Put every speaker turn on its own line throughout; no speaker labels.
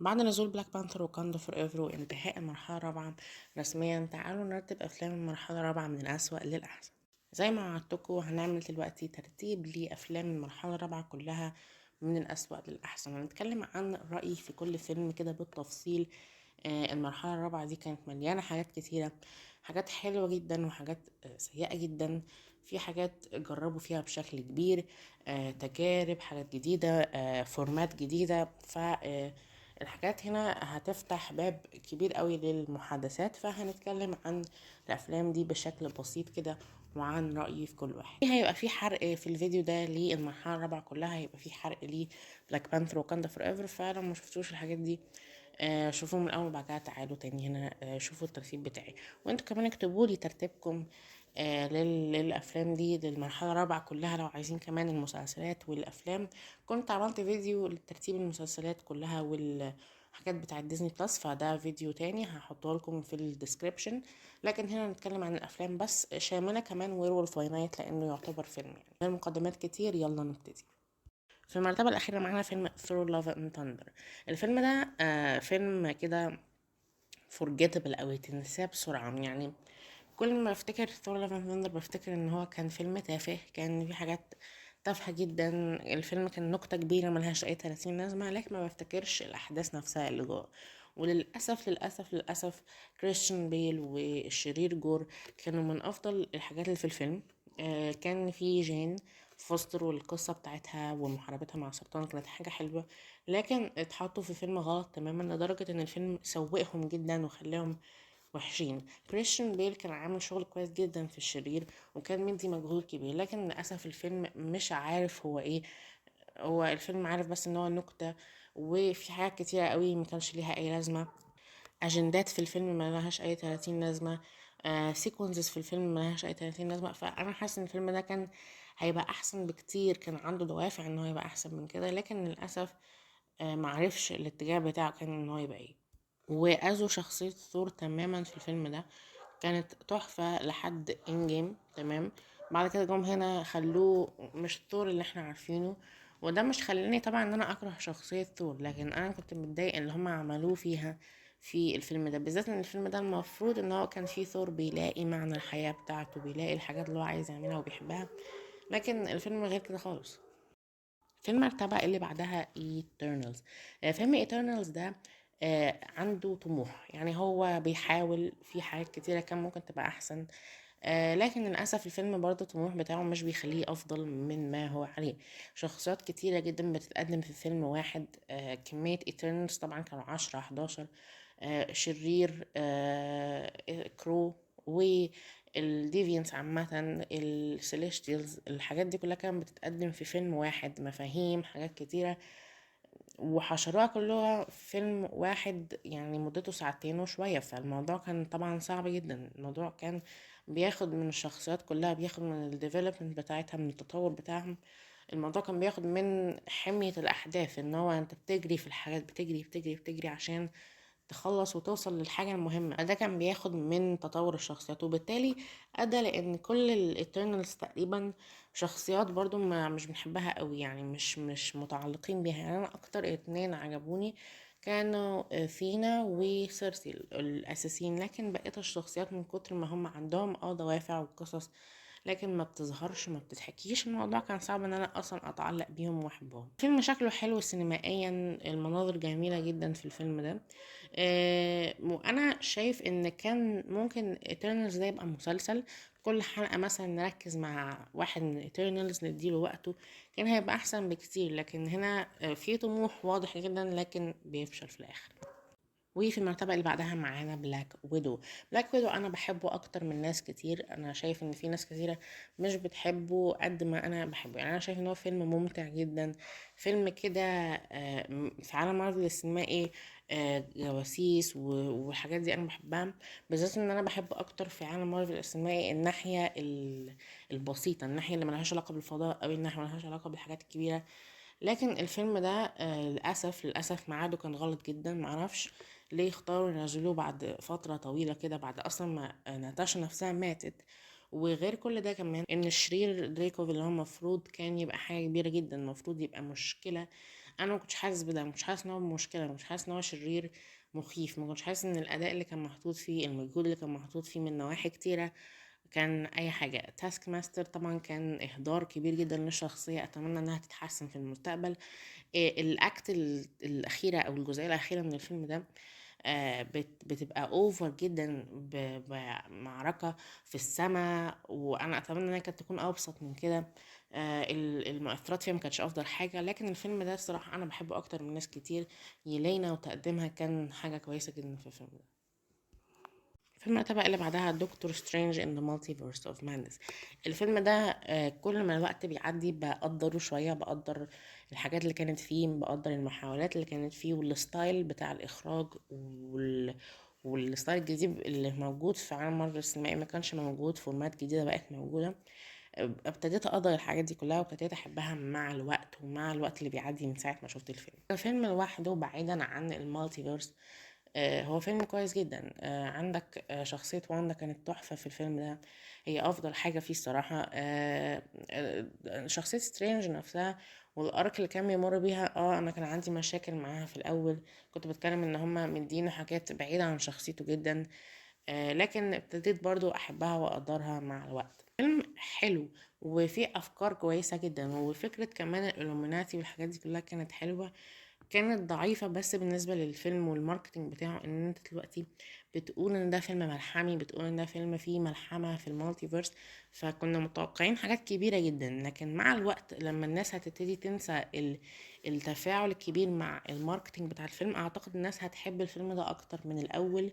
بعد نزول بلاك بانثر وكاندا فور ايفر وانتهاء المرحلة الرابعة رسميا، تعالوا نرتب أفلام المرحلة الرابعة من الأسوأ للأحسن. زي ما وعدتكوا هنعمل دلوقتي ترتيب لأفلام المرحلة الرابعة كلها من الأسوأ للأحسن، هنتكلم عن رأيي في كل فيلم كده بالتفصيل. المرحلة الرابعة دي كانت مليانة حاجات كتيرة، حاجات حلوة جدا وحاجات سيئة جدا. في حاجات جربوا فيها بشكل كبير، تجارب، حاجات جديدة، فورمات جديدة. الحاجات هنا هتفتح باب كبير قوي للمحادثات، فهنتكلم عن الافلام دي بشكل بسيط كده وعن رأيي في كل واحد. هيبقى في حرق في الفيديو ده للمرحلة الرابعة كلها، هيبقى في حرق ليه بلاك بانثر وكاندا فور ايفر، فلو ما شفتوش الحاجات دي شوفوا من الاول، بعد كده تعالوا تاني هنا شوفوا الترتيب بتاعي. وانتوا كمان اكتبوا لي ترتيبكم للافلام دي للمرحله الرابعه كلها. لو عايزين كمان المسلسلات والافلام، كنت عملت فيديو لترتيب المسلسلات كلها والحاجات بتاعه ديزني بلس، فده فيديو تاني هحطه لكم في الديسكريبشن. لكن هنا نتكلم عن الافلام بس، شامله كمان ويرولف باي نايت لانه يعتبر فيلم يعني من المقدمات كتير. يلا نبتدي. في المرتبة الأخيرة معانا فيلم ثور لاف اند ثاندر. الفيلم ده فيلم كده forgettable أوي، تنساه بسرعة يعني. كل ما بفتكر ثور لاف اند ثاندر بفتكر ان هو كان فيلم تافه، كان في حاجات تافهة جدا. الفيلم كان نكتة كبيرة ملهاش أي 30 لازمة، لكن ما بفتكرش الأحداث نفسها اللي جوه. وللأسف للأسف للأسف كريستيان بيل والشرير جور كانوا من أفضل الحاجات اللي في الفيلم. كان في جين فوستر والقصة بتاعتها ومحاربتها مع السرطان كانت حاجة حلوة، لكن اتحطوا في فيلم غلط تماما لدرجة ان الفيلم سوقهم جدا وخلاهم وحشين. كريستيان بيل كان عامل شغل كويس جدا في الشرير وكان مدي مجهود كبير، لكن للأسف الفيلم مش عارف هو ايه. هو الفيلم عارف بس ان هو نكتة، وفي حاجات كتيرة قوي ما كانش ليها اي لازمة. اجندات في الفيلم ما لهاش اي 30 لازمة، سيكونسز في الفيلم ما لهاش اي 30 لازمة. فانا حاسة ان الفيلم ده كان هيبقى احسن بكتير، كان عنده دوافع ان هو يبقى احسن من كده، لكن للاسف معرفش الاتجاه بتاعه كان ان هو يبقى ايه. وأذوا شخصية ثور تماما في الفيلم ده، كانت تحفة لحد ان جيم تمام. بعد كده جم هنا خلوه مش ثور اللي احنا عارفينه، وده مش خلاني طبعا ان انا اكره شخصية ثور، لكن انا كنت متضايق اللي هم عملوه فيها في الفيلم ده بالذات. ان الفيلم ده المفروض ان هو كان فيه ثور بيلاقي معنى الحياة بتاعته، بيلاقي الحاجات اللي هو عايز يعملها وبيحبها، لكن الفيلم غير كده خالص. في المرتبة اللي بعدها Eternals. فيلم Eternals ده عنده طموح، يعني هو بيحاول في حاجات كتيرة كان ممكن تبقى أحسن، لكن للأسف الفيلم برضه الطموح بتاعه مش بيخليه أفضل من ما هو عليه. شخصيات كتيرة جدا بتتقدم في فيلم واحد، كمية Eternals طبعا كانوا 10 11، شرير، كرو، والديفينس عامة، السيليستيالز، الحاجات دي كلها كانت بتتقدم في فيلم واحد، مفاهيم حاجات كتيرة وحشروها كلها في فيلم واحد، يعني مدته ساعتين وشوية. فالموضوع كان طبعا صعب جدا، الموضوع كان بياخد من الشخصيات كلها، بياخد من الديفلوبمنت بتاعتها، من التطور بتاعهم. الموضوع كان بياخد من حمية الأحداث، ان هو انت بتجري في الحاجات، بتجري بتجري بتجري عشان تخلص وتوصل للحاجة المهمة. ده كان بياخد من تطور الشخصيات، وبالتالي أدى لأن كل الإترنالز تقريبا شخصيات برضو ما مش بنحبها قوي، يعني مش متعلقين بيها. يعني أنا أكتر اتنين عجبوني كانوا ثينا وسيرسي الأساسيين، لكن بقية الشخصيات من كتر ما هم عندهم دوافع وقصص لكن ما بتظهرش ما بتتحكيش، الموضوع كان صعب ان انا اصلا اتعلق بيهم واحبهم. الفيلم شكله حلو سينمائيا، المناظر جميلة جدا في الفيلم ده. وانا شايف ان كان ممكن Eternals ده يبقى مسلسل، كل حلقة مثلا نركز مع واحد من Eternals نديله وقته، كان هيبقى احسن بكتير. لكن هنا في طموح واضح جدا لكن بيفشل في الاخر. وفي المرتبة اللي بعدها معانا بلاك ويدو. بلاك ويدو أنا بحبه أكتر من ناس كتير، أنا شايف إن في ناس كتيرة مش بتحبه قد ما أنا بحبه. يعني أنا شايف إن هو فيلم ممتع جدا، فيلم كده في عالم مارفل السينمائي، جواسيس والحاجات دي أنا بحبها. بالذات إن أنا بحب أكتر في عالم مارفل السينمائي الناحية البسيطة، الناحية اللي ملهاش علاقة بالفضاء أو الناحية ملهاش علاقة بالحاجات الكبيرة. لكن الفيلم ده للأسف ميعاده كان غلط جدا، معرفش ليه اختاروا ينزلوه بعد فترة طويلة كده، بعد أصلا ما ناتاشا نفسها ماتت. وغير كل ده كمان ان الشرير دريكوف اللي هو المفروض كان يبقى حاجة كبيرة جدا، المفروض يبقى مشكلة انا ما كنتش حاسس بده، ما كنتش حاسس ان هو مشكله، ما كنتش حاسس ان هو شرير مخيف، ما كنتش حاسس ان الاداء اللي كان محطوط فيه، المجهود اللي كان محطوط فيه من نواحي كتيره كان اي حاجه. تاسك ماستر طبعا كان اهدار كبير جدا للشخصيه، اتمنى انها تتحسن في المستقبل. الاكت الاخيره او الجزئيه الاخيره من الفيلم ده بتبقى اوفر جدا بمعركة في السماء، وانا اتمنى انها كانت تكون ابسط من كده. المؤثرات فيها ما كانتش افضل حاجة، لكن الفيلم ده الصراحة انا بحبه اكتر من ناس كتير. يلينا وتقديمها كان حاجة كويسة جدا في الفيلم ده. الفيلم بقى اللي بعدها دكتور سترينج ان ذا مالتيفيرس اوف مادنس. الفيلم ده كل ما الوقت بيعدي بقدره شويه، بقدر الحاجات اللي كانت فيه، بقدر المحاولات اللي كانت فيه، والستايل بتاع الاخراج والستايل الجديد اللي موجود في عالم مارفل السينمائي ما كانش موجود، فورمات جديده بقت موجوده. ابتديت اقدر الحاجات دي كلها، وابتديت احبها مع الوقت، ومع الوقت اللي بيعدي من ساعه ما شفت الفيلم. الفيلم لوحده بعيدا عن المالتيفيرس هو فيلم كويس جدا. عندك شخصية واندا كانت تحفة في الفيلم ده، هي أفضل حاجة فيه الصراحة. شخصية سترينج نفسها والأرك اللي كان بيمر بيها، أنا كان عندي مشاكل معاها في الأول، كنت بتكلم إن هما مدينه حاجات بعيدة عن شخصيته جدا. لكن ابتديت برضو أحبها وأقدرها مع الوقت. فيلم حلو وفيه أفكار كويسة جدا، وفكرة كمان الإلluminati والحاجات دي كلها كانت حلوة. كانت ضعيفة بس بالنسبة للفيلم والماركتينج بتاعه، ان انت دلوقتي بتقول ان ده فيلم ملحمي، بتقول ان ده فيلم فيه ملحمة في المالتيفيرس، فكنا متوقعين حاجات كبيرة جدا. لكن مع الوقت لما الناس هتبتدي تنسى التفاعل الكبير مع الماركتينج بتاع الفيلم، اعتقد الناس هتحب الفيلم ده اكتر من الاول،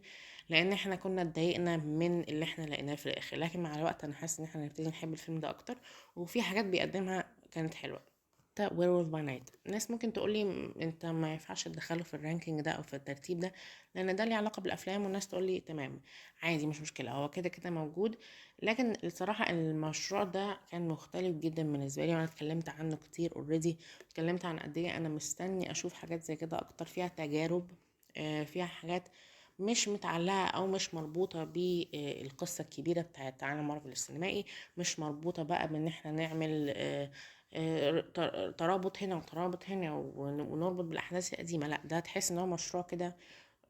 لان احنا كنا اتضايقنا من اللي احنا لقيناه في الاخر. لكن مع الوقت انا حاسس ان احنا هنبتدي نحب الفيلم ده اكتر، وفي حاجات بيقدمها كانت حلوة. وير باي نايت، الناس ممكن تقولي انت ما ينفعش تدخله في الرانكينج ده او في الترتيب ده لان ده ليه علاقه بالافلام، والناس تقولي تمام عادي مش مشكله، هو كده كده موجود. لكن الصراحه المشروع ده كان مختلف جدا بالنسبه لي، وانا اتكلمت عنه كتير اوريدي. اتكلمت عن قد ايه انا مستني اشوف حاجات زي كده اكتر، فيها تجارب، فيها حاجات مش متعلقة أو مش مربوطة بالقصة الكبيرة بتاعت عالم مارفل السينمائي، مش مربوطة بقى بإن احنا نعمل ترابط هنا وترابط هنا ونربط بالأحداث القديمة. لا، ده تحس إن هو مشروع كده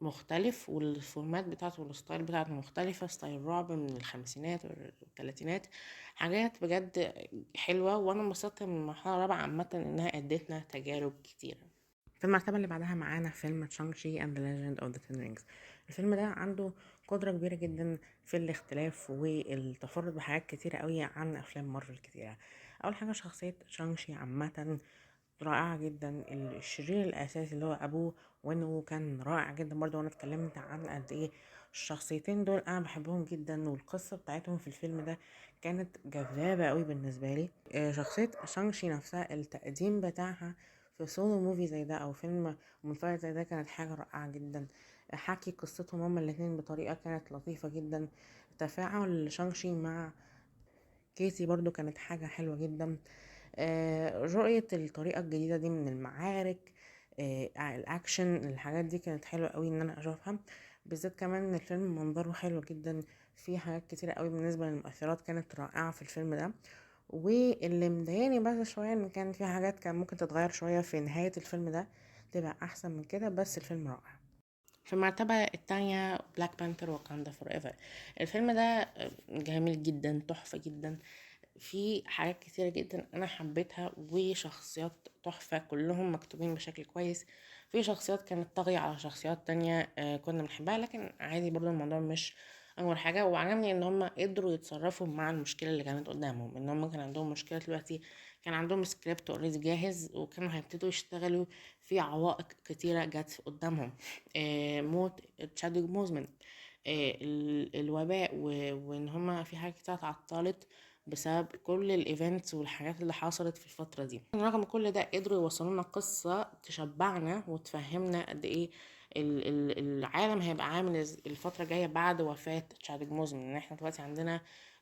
مختلف، والفورمات بتاعته والستايل بتاعته مختلفة، ستايل رعب من الخمسينات والثلاثينات، حاجات بجد حلوة. وأنا انبسطت من المرحلة الرابعة عامة إنها ادتنا تجارب كتيرة. في المرتبة اللي بعدها معانا فيلم تشانغ شي and the Legend of the Ten Rings. الفيلم ده عنده قدرة كبيرة جدا في الاختلاف والتفرد بحاجات كتيرة قوي عن أفلام مارفل كتيرة. أول حاجة شخصية تشانغ شي عامة رائعة جدا، الشرير الأساسي اللي هو أبوه وإنه كان رائع جدا برضه. وأنا اتكلمت عن قد إيه الشخصيتين دول أنا بحبهم جدا، والقصة بتاعتهم في الفيلم ده كانت جذابة قوي بالنسبة لي. شخصية شانغشي نفسها التقديم بتاعها في سولو موفي زي ده أو فيلم منفرد زي ده كانت حاجة رائعة جدا. حكي قصتهم هما الاتنين بطريقة كانت لطيفة جدا. تفاعل شانغشي مع كيسي برضو كانت حاجة حلوة جدا. رؤية الطريقة الجديدة دي من المعارك، الأكشن، الحاجات دي كانت حلوة قوي إن أنا أشوفها. بالذات كمان إن الفيلم منظره حلو جدا، في حاجات كتيرة قوي بالنسبة للمؤثرات كانت رائعة في الفيلم ده. واللي مضايقني بس شوية إن كان في حاجات كان ممكن تتغير شوية في نهاية الفيلم ده تبقى أحسن من كده، بس الفيلم رائع. في المرتبة التانية بلاك بانثر واكاندا فور ايفر. الفيلم ده جميل جدا، تحفة جدا، في حاجات كتيرة جدا انا حبيتها، وشخصيات تحفة كلهم مكتوبين بشكل كويس. في شخصيات كانت طاغية على شخصيات تانية كنا بنحبها، لكن عادي برضو الموضوع مش اول حاجة. وعجبني ان هم قدروا يتصرفوا مع المشكلة اللي كانت قدامهم، ان هم كان عندهم مشكلة دلوقتي، كان عندهم سكريبت اوريدي جاهز وكانوا هيبتدوا يشتغلوا في عوائق كتيرة جت قدامهم. موت تشادويك بوزمان، الوباء، وان هما في حاجات كتير اتعطلت بسبب كل الايفنتس والحاجات اللي حصلت في الفترة دي. رغم كل ده قدروا يوصلوا لنا قصة تشبعنا وتفهمنا قد ايه العالم هيبقى عامل الفترة الجاية بعد وفاة تشادويك بوزمان، ان احنا دلوقتي عندنا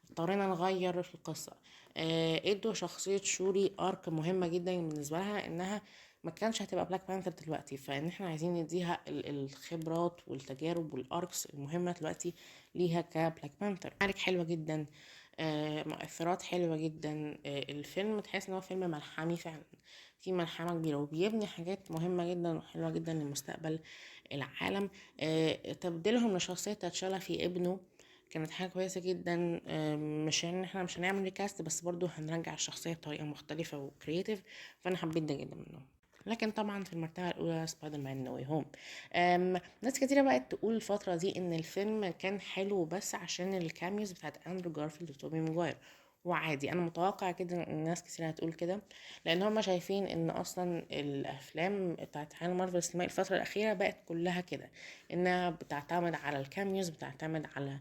اضطرينا نغير في القصة. ادوا شخصية شوري ارك مهمة جدا بالنسبة لها، انها ما كانش هتبقى بلاك بانثر دلوقتي، فان احنا عايزين نديها الخبرات والتجارب والاركس المهمه دلوقتي ليها كبلاك بانثر. معارك حلوه جدا، مؤثرات حلوه جدا. الفيلم تحس ان هو فيلم ملحمي فعلا، في ملحمة كبيرة، وبيبني حاجات مهمة جدا وحلوة جدا لمستقبل العالم. تبديلهم لشخصية تاتشالا في ابنه كانت حاجة كويسة جدا. مش ان احنا مش هنعمل ريكاست، بس برضو هنرجع الشخصية بطريقة مختلفة وكرياتيف، فانا حبيت ده جدا منهم. لكن طبعا في المرتبة الأولى سبايدر مان نو واي هوم. ناس كتيرة بقت تقول الفترة دي إن الفيلم كان حلو بس عشان الكاميوز بتاعت أندرو جارفيلد وتوبي ماجواير. وعادي، أنا متوقع كده إن ناس كتير هتقول كده، لأن هما شايفين إن أصلا الأفلام بتاعت عالم مارفل السينمائي الفترة الأخيرة بقت كلها كده، إنها بتعتمد على الكاميوز، بتعتمد على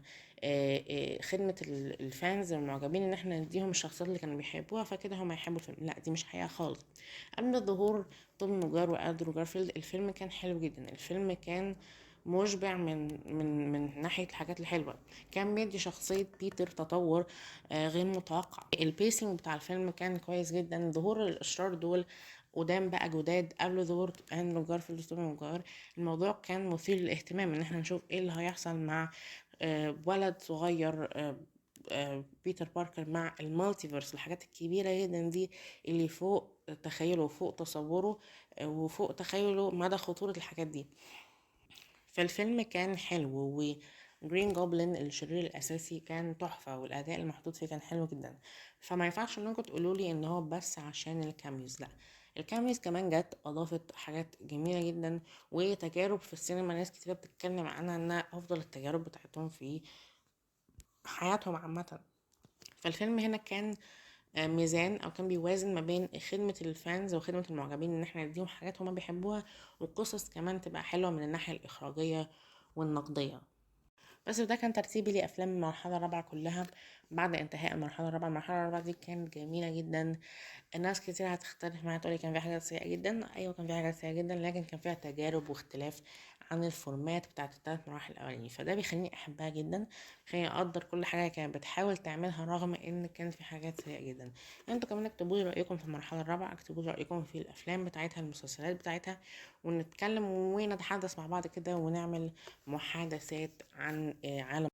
خدمة الفانز المعجبين، إن احنا نديهم الشخصيات اللي كانوا بيحبوها فكده هما يحبوا الفيلم. لا، دي مش حقيقة خالص. قبل ظهور توم ماجواير واندرو جارفيلد الفيلم كان حلو جدا. الفيلم كان مشبع من ناحية الحاجات الحلوة. كان بيدي شخصية بيتر تطور غير متوقع. البيسنج بتاع الفيلم كان كويس جدا. ظهور الأشرار دول قدام بقى جداد قبل ظهور اندرو جارفيلد وتوم ماجواير، الموضوع كان مثير للاهتمام ان احنا نشوف ايه اللي هيحصل مع ولد صغير، بيتر باركر، مع المالتيفيرس، الحاجات الكبيرة جدا دي اللي فوق تخيله وفوق تصوره وفوق تخيله مدى خطورة الحاجات دي. فالفيلم كان حلو، وجرين جوبلin الشرير الأساسي كان تحفة، والأداء المحطوط فيه كان حلو جدا. فما ينفعش انكم تقولولي ان هو بس عشان الكاميوز، لا، الكاميوز كمان جت أضافت حاجات جميلة جدا وتجارب في السينما ناس كتير بتتكلم عنها انها أفضل التجارب بتاعتهم في حياتهم عامة. فالفيلم هنا كان ميزان، او كان بيوازن ما بين خدمة الفانز وخدمة المعجبين، ان احنا نديهم حاجات هما بيحبوها، وقصص كمان تبقى حلوة من الناحية الإخراجية والنقدية. بس ده كان ترتيبي لأفلام المرحلة الرابعة كلها بعد انتهاء المرحلة الرابعة. المرحلة الرابعة دي كانت جميلة جدا. الناس كتير هتختلف معايا تقولي كان فيها حاجات سيئة جدا. أيوة كان فيها حاجات سيئة جدا، لكن كان فيها تجارب واختلاف عن الفورمات بتاعت الثلاث مراحل الأولانية، فده بيخليني أحبها جدا، بيخليني أقدر كل حاجة كانت بتحاول تعملها رغم إن كانت في حاجات سيئة جدا. انتوا كمان اكتبوا لي رأيكم في المرحلة الرابعة، اكتبوا لي رأيكم في الأفلام بتاعتها، المسلسلات بتاعتها، ونتكلم ونتحدث مع بعض كده ونعمل محادثات عن عالم